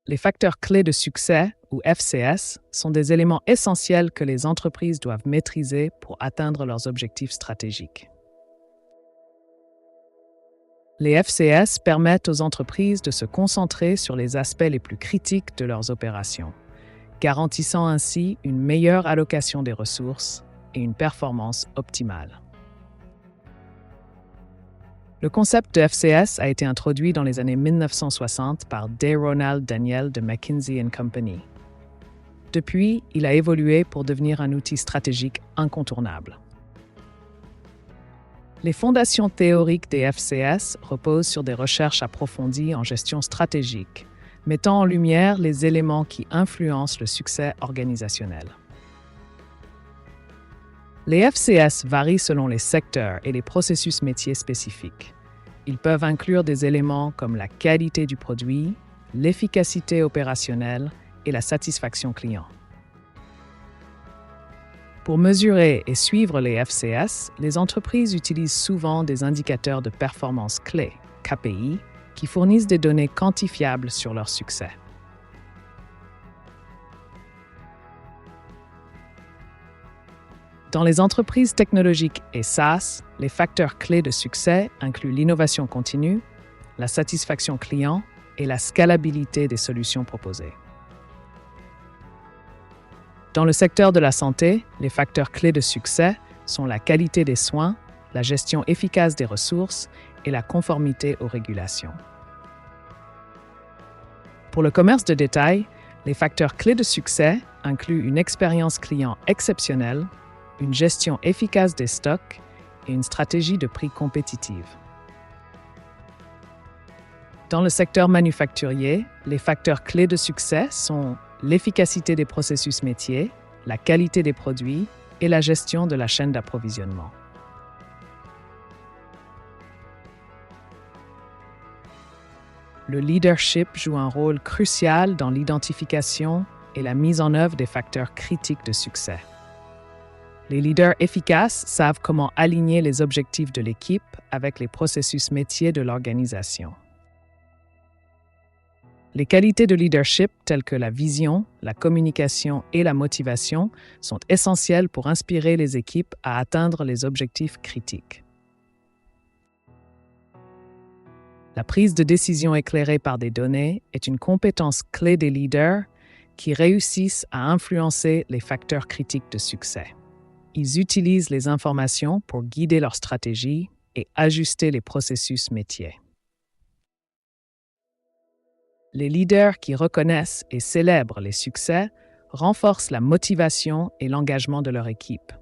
Les facteurs clés de succès, ou FCS, sont des éléments essentiels que les entreprises doivent maîtriser pour atteindre leurs objectifs stratégiques. Les FCS permettent aux entreprises de se concentrer sur les aspects les plus critiques de leurs opérations, garantissant ainsi une meilleure allocation des ressources et une performance optimale. Le concept de FCS a été introduit dans les années 1960 par D. Ronald Daniel de McKinsey & Company. Depuis, il a évolué pour devenir un outil stratégique incontournable. Les fondations théoriques des FCS reposent sur des recherches approfondies en gestion stratégique, mettant en lumière les éléments qui influencent le succès organisationnel. Les FCS varient selon les secteurs et les processus métiers spécifiques. Ils peuvent inclure des éléments comme la qualité du produit, l'efficacité opérationnelle et la satisfaction client. Pour mesurer et suivre les FCS, les entreprises utilisent souvent des indicateurs de performance clés, KPI, qui fournissent des données quantifiables sur leur succès. Dans les entreprises technologiques et SaaS, les facteurs clés de succès incluent l'innovation continue, la satisfaction client et la scalabilité des solutions proposées. Dans le secteur de la santé, les facteurs clés de succès sont la qualité des soins, la gestion efficace des ressources et la conformité aux régulations. Pour le commerce de détail, les facteurs clés de succès incluent une expérience client exceptionnelle, une gestion efficace des stocks et une stratégie de prix compétitive. Dans le secteur manufacturier, les facteurs clés de succès sont l'efficacité des processus métiers, la qualité des produits et la gestion de la chaîne d'approvisionnement. Le leadership joue un rôle crucial dans l'identification et la mise en œuvre des facteurs critiques de succès. Les leaders efficaces savent comment aligner les objectifs de l'équipe avec les processus métiers de l'organisation. Les qualités de leadership telles que la vision, la communication et la motivation sont essentielles pour inspirer les équipes à atteindre les objectifs critiques. La prise de décision éclairée par des données est une compétence clé des leaders qui réussissent à influencer les facteurs critiques de succès. Ils utilisent les informations pour guider leur stratégie et ajuster les processus métiers. Les leaders qui reconnaissent et célèbrent les succès renforcent la motivation et l'engagement de leur équipe,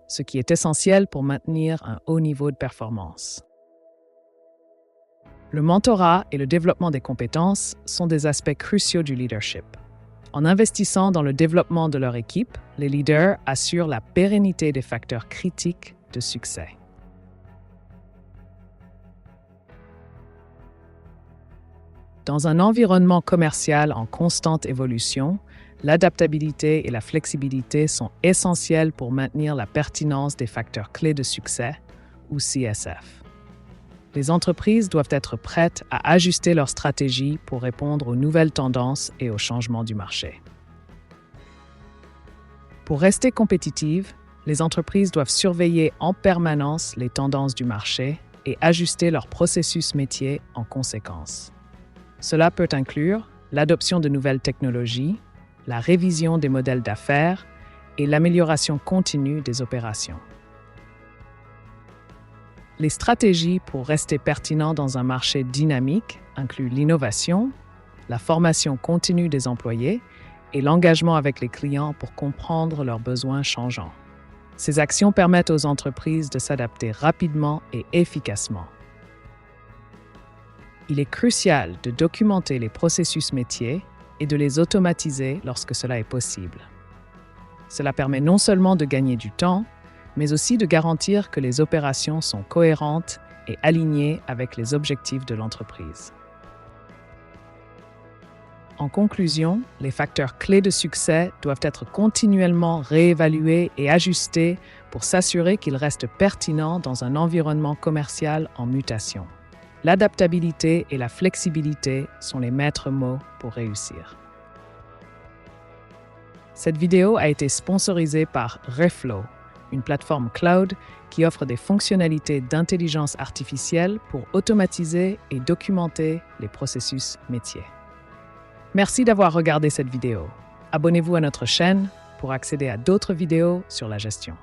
ce qui est essentiel pour maintenir un haut niveau de performance. Le mentorat et le développement des compétences sont des aspects cruciaux du leadership. En investissant dans le développement de leur équipe, les leaders assurent la pérennité des facteurs critiques de succès. Dans un environnement commercial en constante évolution, l'adaptabilité et la flexibilité sont essentielles pour maintenir la pertinence des facteurs clés de succès, ou CSF. Les entreprises doivent être prêtes à ajuster leur stratégie pour répondre aux nouvelles tendances et aux changements du marché. Pour rester compétitives, les entreprises doivent surveiller en permanence les tendances du marché et ajuster leur processus métier en conséquence. Cela peut inclure l'adoption de nouvelles technologies, la révision des modèles d'affaires et l'amélioration continue des opérations. Les stratégies pour rester pertinents dans un marché dynamique incluent l'innovation, la formation continue des employés et l'engagement avec les clients pour comprendre leurs besoins changeants. Ces actions permettent aux entreprises de s'adapter rapidement et efficacement. Il est crucial de documenter les processus métiers et de les automatiser lorsque cela est possible. Cela permet non seulement de gagner du temps, mais aussi de garantir que les opérations sont cohérentes et alignées avec les objectifs de l'entreprise. En conclusion, les facteurs clés de succès doivent être continuellement réévalués et ajustés pour s'assurer qu'ils restent pertinents dans un environnement commercial en mutation. L'adaptabilité et la flexibilité sont les maîtres mots pour réussir. Cette vidéo a été sponsorisée par Reflow, une plateforme cloud qui offre des fonctionnalités d'intelligence artificielle pour automatiser et documenter les processus métiers. Merci d'avoir regardé cette vidéo. Abonnez-vous à notre chaîne pour accéder à d'autres vidéos sur la gestion.